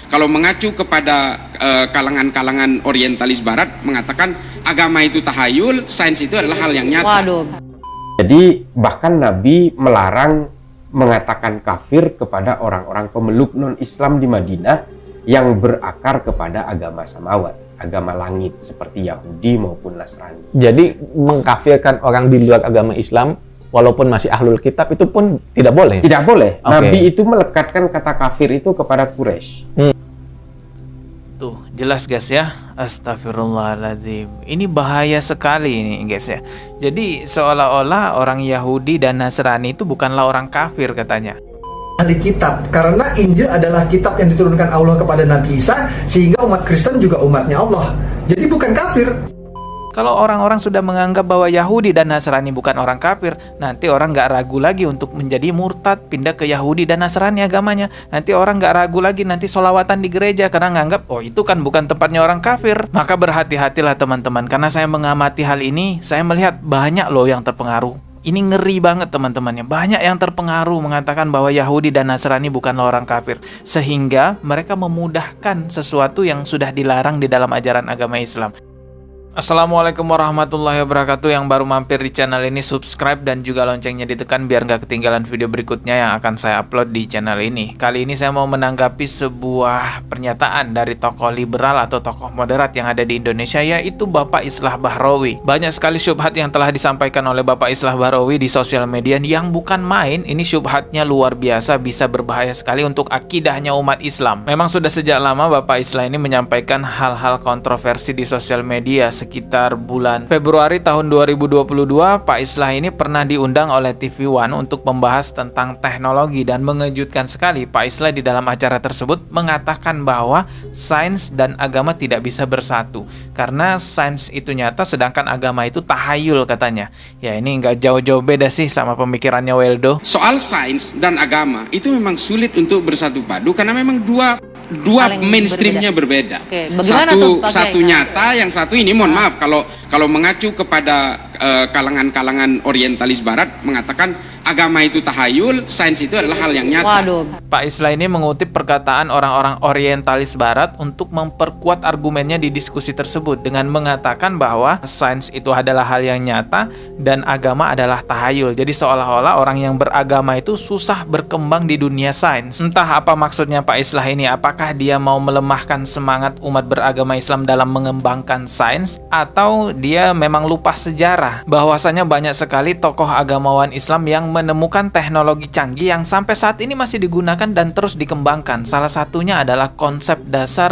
kalau mengacu kepada kalangan-kalangan orientalis barat mengatakan agama itu tahayul, sains itu adalah hal yang nyata. Waduh. Jadi bahkan Nabi melarang mengatakan kafir kepada orang-orang pemeluk non-Islam di Madinah yang berakar kepada agama samawat, agama langit seperti Yahudi maupun Nasrani. Jadi mengkafirkan orang di luar agama Islam walaupun masih ahlul kitab itu pun tidak boleh? Tidak boleh. Oke. Nabi itu melekatkan kata kafir itu kepada Quraisy. Tuh, jelas guys ya. Astagfirullahaladzim. Ini bahaya sekali ini guys ya. Jadi seolah-olah orang Yahudi dan Nasrani itu bukanlah orang kafir katanya. Ahli kitab, karena Injil adalah kitab yang diturunkan Allah kepada Nabi Isa, sehingga umat Kristen juga umatnya Allah. Jadi bukan kafir. Kalau orang-orang sudah menganggap bahwa Yahudi dan Nasrani bukan orang kafir, nanti orang nggak ragu lagi untuk menjadi murtad, pindah ke Yahudi dan Nasrani agamanya. Nanti orang nggak ragu lagi nanti sholawatan di gereja karena nganggap, oh itu kan bukan tempatnya orang kafir. Maka berhati-hatilah teman-teman, karena saya mengamati hal ini, saya melihat banyak loh yang terpengaruh. Ini ngeri banget teman-temannya. Banyak yang terpengaruh mengatakan bahwa Yahudi dan Nasrani bukanlah orang kafir, sehingga mereka memudahkan sesuatu yang sudah dilarang di dalam ajaran agama Islam. Assalamualaikum warahmatullahi wabarakatuh. Yang baru mampir di channel ini, subscribe dan juga loncengnya ditekan biar nggak ketinggalan video berikutnya yang akan saya upload di channel ini. Kali ini saya mau menanggapi sebuah pernyataan dari tokoh liberal atau tokoh moderat yang ada di Indonesia, yaitu Bapak Islah Bahrawi. Banyak sekali syubhat yang telah disampaikan oleh Bapak Islah Bahrawi di sosial media yang bukan main. Ini syubhatnya luar biasa, bisa berbahaya sekali untuk akidahnya umat Islam. Memang sudah sejak lama Bapak Islah ini menyampaikan hal-hal kontroversi di sosial media. Sekitar bulan Februari tahun 2022, Pak Islah ini pernah diundang oleh TV One untuk membahas tentang teknologi, dan mengejutkan sekali Pak Islah di dalam acara tersebut mengatakan bahwa sains dan agama tidak bisa bersatu karena sains itu nyata sedangkan agama itu tahayul katanya. Ya ini nggak jauh-jauh beda sih sama pemikirannya Weldo. Soal sains dan agama itu memang sulit untuk bersatu padu karena memang dua mainstreamnya berbeda. Oke, bagaimana tuh, Pak Satu Kiai? nyata, yang satu ini mohon maaf kalau mengacu kepada kalangan-kalangan orientalis barat mengatakan agama itu tahayul, sains itu adalah hal yang nyata. Waduh. Pak Islah ini mengutip perkataan orang-orang orientalis barat untuk memperkuat argumennya di diskusi tersebut dengan mengatakan bahwa sains itu adalah hal yang nyata dan agama adalah tahayul. Jadi seolah-olah orang yang beragama itu susah berkembang di dunia sains. Entah apa maksudnya Pak Islah ini, apakah dia mau melemahkan semangat umat beragama Islam dalam mengembangkan sains, atau dia memang lupa sejarah bahwasanya banyak sekali tokoh agamawan Islam yang menemukan teknologi canggih yang sampai saat ini masih digunakan dan terus dikembangkan. Salah satunya adalah konsep dasar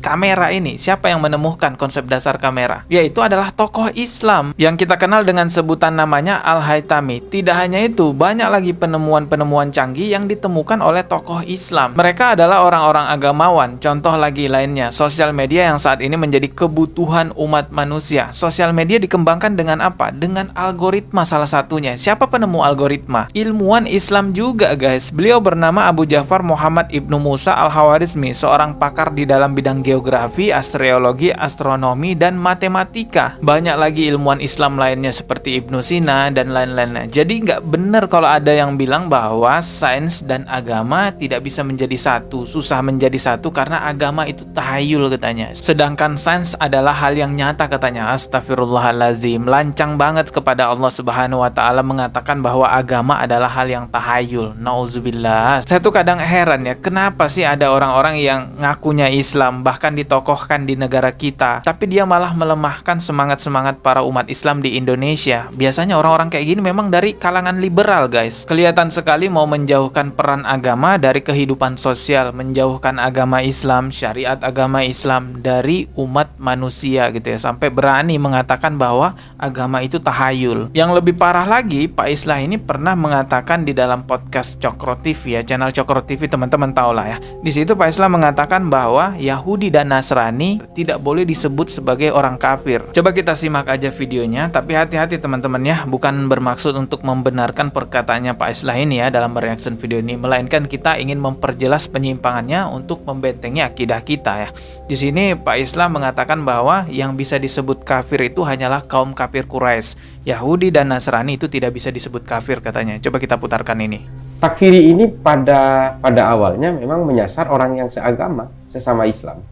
kamera ini. Siapa yang menemukan konsep dasar kamera? Yaitu adalah tokoh Islam yang kita kenal dengan sebutan namanya Al-Haytami. Tidak hanya itu, banyak lagi penemuan-penemuan canggih yang ditemukan oleh tokoh Islam. Mereka adalah orang-orang agamawan. Contoh lagi lainnya, sosial media yang saat ini menjadi kebutuhan umat manusia. Sosial media dikembangkan dengan apa? Dengan algoritma salah satunya. Siapa penemu algoritma? Ilmuwan Islam juga guys. Beliau bernama Abu Ja'far Muhammad Ibnu Musa Al-Khawarizmi, seorang pakar di dalam bidang geografi, astrologi, astronomi, dan matematika. Banyak lagi ilmuwan Islam lainnya seperti Ibnu Sina dan lain-lainnya. Jadi nggak benar kalau ada yang bilang bahwa sains dan agama tidak bisa menjadi satu, susah menjadi satu karena agama itu tahayul katanya. Sedangkan sains adalah hal yang nyata katanya. Astagfirullahalazim. Lancang banget kepada Allah Subhanahu wa taala mengatakan bahwa agama adalah hal yang tahayul. Nauzubillah. Saya tuh kadang heran ya, kenapa sih ada orang-orang yang ngakunya Islam, bahkan ditokohkan di negara kita, tapi dia malah melemahkan semangat-semangat para umat Islam di Indonesia. Biasanya orang-orang kayak gini memang dari kalangan liberal guys. Kelihatan sekali mau menjauhkan peran agama dari kehidupan sosial, menjauhkan agama Islam, syariat agama Islam dari umat manusia gitu ya, sampai berani mengatakan bahwa agama itu tahayul. Yang lebih parah lagi, Pak Islah ini pernah mengatakan di dalam podcast Cokro TV ya, channel Cokro TV teman-teman tahu lah ya. Di situ Pak Islah mengatakan bahwa Yahudi dan Nasrani tidak boleh disebut sebagai orang kafir. Coba kita simak aja videonya, tapi hati-hati teman-teman ya, bukan bermaksud untuk membenarkan perkataannya Pak Islah ini ya dalam mereaction video ini, melainkan kita ingin memperjelas penyimpangannya untuk membentengi akidah kita ya. Di sini Pak Islah mengatakan bahwa yang bisa disebut kafir itu hanyalah kaum kafir Quraisy. Yahudi dan Nasrani itu tidak bisa disebut kafir katanya. Coba kita putarkan ini. takfiri ini pada awalnya memang menyasar orang yang seagama, sesama Islam.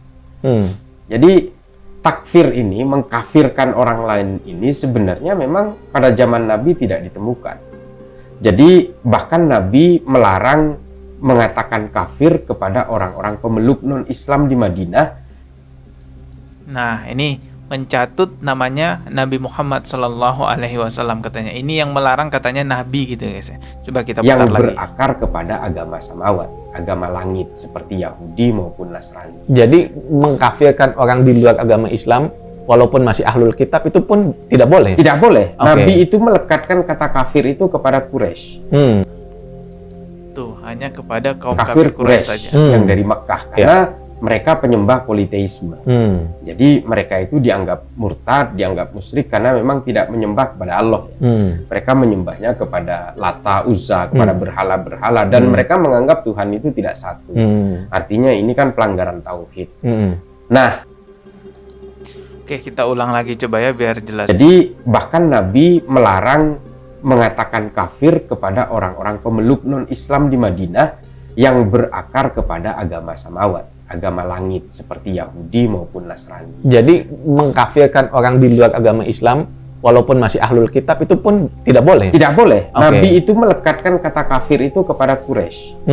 Jadi takfir ini, mengkafirkan orang lain ini sebenarnya memang pada zaman Nabi tidak ditemukan. Jadi bahkan Nabi melarang mengatakan kafir kepada orang-orang pemeluk non-Islam di Madinah. Nah, ini mencatut namanya Nabi Muhammad Sallallahu Alaihi Wasallam katanya. Ini yang melarang katanya Nabi gitu guys ya. Coba kita putar yang lagi. berakar kepada agama samawat, agama langit seperti Yahudi maupun Nasrani. Jadi mengkafirkan orang di luar agama Islam walaupun masih ahlul kitab itu pun tidak boleh? Tidak boleh. Oke. Nabi itu melekatkan kata kafir itu kepada Quraisy. Tuh, hanya kepada kaum Kafir kafir Quraisy saja. yang dari Mekah. Karena mereka penyembah politeisme. Jadi mereka itu dianggap murtad, dianggap musyrik karena memang tidak menyembah kepada Allah. Mereka menyembahnya kepada Lata, Uzza, kepada berhala-berhala, dan mereka menganggap Tuhan itu tidak satu. Artinya ini kan pelanggaran tauhid. Nah, Oke, kita ulang lagi coba ya biar jelas. jadi bahkan Nabi melarang mengatakan kafir kepada orang-orang pemeluk non-Islam di Madinah yang berakar kepada agama samawat, agama langit seperti Yahudi maupun Nasrani. Jadi mengkafirkan orang di luar agama Islam walaupun masih ahlul kitab itu pun tidak boleh? Tidak boleh. Oke. Nabi itu melekatkan kata kafir itu kepada Quraisy.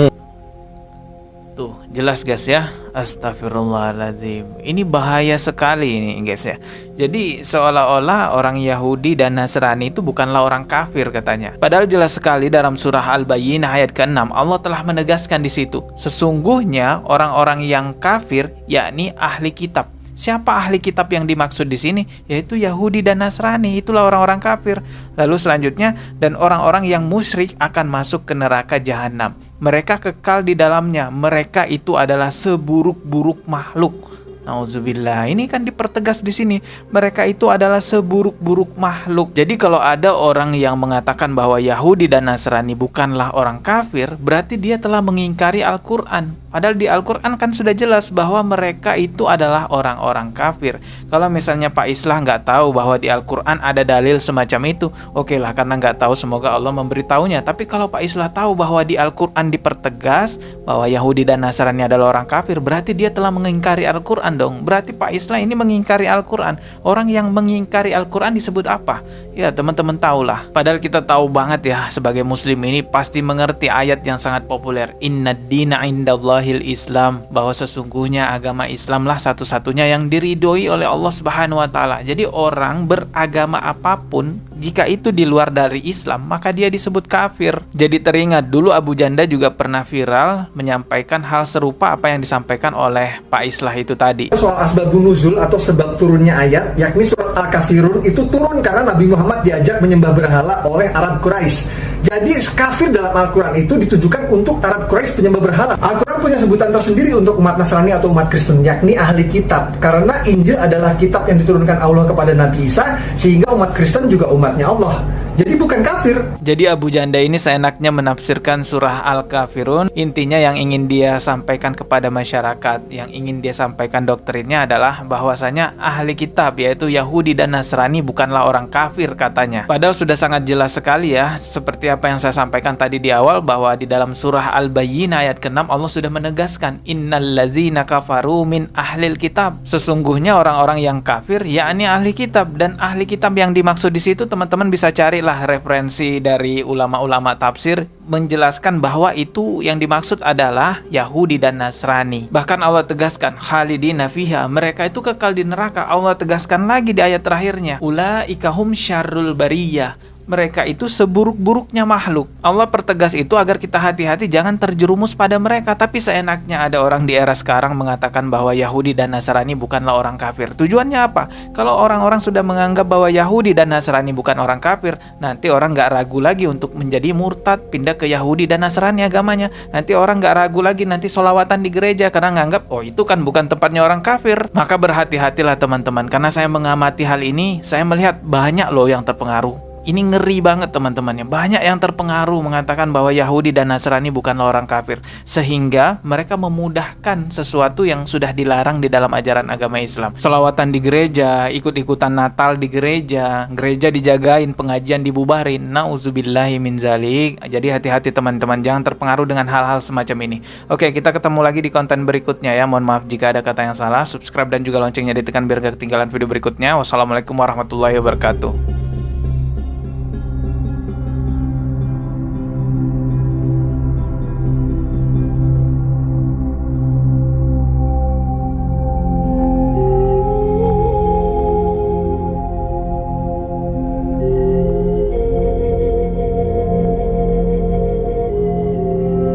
Tuh, jelas guys ya. Astagfirullahaladzim. Ini bahaya sekali ini guys ya. Jadi seolah-olah orang Yahudi dan Nasrani itu bukanlah orang kafir katanya. Padahal jelas sekali dalam surah Al-Bayyinah ayat ke-6 Allah telah menegaskan di situ. Sesungguhnya orang-orang yang kafir yakni ahli kitab. Siapa ahli kitab yang dimaksud di sini? Yaitu Yahudi dan Nasrani. Itulah orang-orang kafir. Lalu selanjutnya, dan orang-orang yang musyrik akan masuk ke neraka jahanam. Mereka kekal di dalamnya. Mereka itu adalah seburuk-buruk makhluk. Nauzubillah. Ini kan dipertegas di sini. Mereka itu adalah seburuk-buruk makhluk. Jadi kalau ada orang yang mengatakan bahwa Yahudi dan Nasrani bukanlah orang kafir, berarti dia telah mengingkari Al-Quran. Padahal di Al-Quran kan sudah jelas bahwa mereka itu adalah orang-orang kafir. Kalau misalnya Pak Islah nggak tahu bahwa di Al-Quran ada dalil semacam itu, oke lah, karena nggak tahu semoga Allah memberitahunya. Tapi kalau Pak Islah tahu bahwa di Al-Quran dipertegas bahwa Yahudi dan Nasrani adalah orang kafir, berarti dia telah mengingkari Al-Quran dong. Berarti Pak Islah ini mengingkari Al-Quran. Orang yang mengingkari Al-Quran disebut apa? Ya teman-teman tahulah. Padahal kita tahu banget ya, sebagai muslim ini pasti mengerti ayat yang sangat populer. Innad dina indallahil Islam, bahwa sesungguhnya agama Islamlah satu-satunya yang diridhoi oleh Allah Subhanahu wa taala. Jadi orang beragama apapun jika itu di luar dari Islam, maka dia disebut kafir. Jadi teringat dulu Abu Janda juga pernah viral menyampaikan hal serupa apa yang disampaikan oleh Pak Islah itu tadi. Soal asbabun nuzul atau sebab turunnya ayat, yakni surat Al-Kafirun itu turun karena Nabi Muhammad diajak menyembah berhala oleh Arab Quraisy. Jadi kafir dalam Al-Quran itu ditujukan untuk Arab Quraisy penyembah berhala. Al-Quran punya sebutan tersendiri untuk umat Nasrani atau umat Kristen, yakni ahli kitab. Karena Injil adalah kitab yang diturunkan Allah kepada Nabi Isa, sehingga umat Kristen juga umatnya Allah. Jadi bukan kafir. Jadi Abu Janda ini seenaknya menafsirkan surah Al-Kafirun. Intinya yang ingin dia sampaikan kepada masyarakat, yang ingin dia sampaikan doktrinnya adalah bahwasanya ahli kitab yaitu Yahudi dan Nasrani bukanlah orang kafir katanya. Padahal sudah sangat jelas sekali ya, seperti apa yang saya sampaikan tadi di awal, bahwa di dalam surah Al-Bayyinah ayat ke-6 Allah sudah menegaskan innallazina kafaru min ahlil kitab. Sesungguhnya orang-orang yang kafir yakni ahli kitab, dan ahli kitab yang dimaksud di situ teman-teman bisa cari referensi dari ulama-ulama tafsir menjelaskan bahwa itu yang dimaksud adalah Yahudi dan Nasrani. Bahkan Allah tegaskan khalidina fiha, mereka itu kekal di neraka. Allah tegaskan lagi di ayat terakhirnya, ulaika hum syarrul bariyah, mereka itu seburuk-buruknya makhluk. Allah pertegas itu agar kita hati-hati jangan terjerumus pada mereka. Tapi seenaknya ada orang di era sekarang mengatakan bahwa Yahudi dan Nasrani bukanlah orang kafir. Tujuannya apa? Kalau orang-orang sudah menganggap bahwa Yahudi dan Nasrani bukan orang kafir, nanti orang nggak ragu lagi untuk menjadi murtad, pindah ke Yahudi dan Nasrani agamanya. Nanti orang nggak ragu lagi nanti sholawatan di gereja karena nganggap oh itu kan bukan tempatnya orang kafir. Maka berhati-hatilah teman-teman, karena saya mengamati hal ini, saya melihat banyak loh yang terpengaruh. Ini ngeri banget teman-temannya. Banyak yang terpengaruh mengatakan bahwa Yahudi dan Nasrani bukanlah orang kafir, sehingga mereka memudahkan sesuatu yang sudah dilarang di dalam ajaran agama Islam. Selawatan di gereja, ikut-ikutan Natal di gereja, gereja dijagain, pengajian dibubarin. Nauzubillahi min zalik. Jadi hati-hati teman-teman, jangan terpengaruh dengan hal-hal semacam ini. Oke, kita ketemu lagi di konten berikutnya ya. Mohon maaf jika ada kata yang salah. Subscribe dan juga loncengnya ditekan biar gak ketinggalan video berikutnya. Wassalamualaikum warahmatullahi wabarakatuh.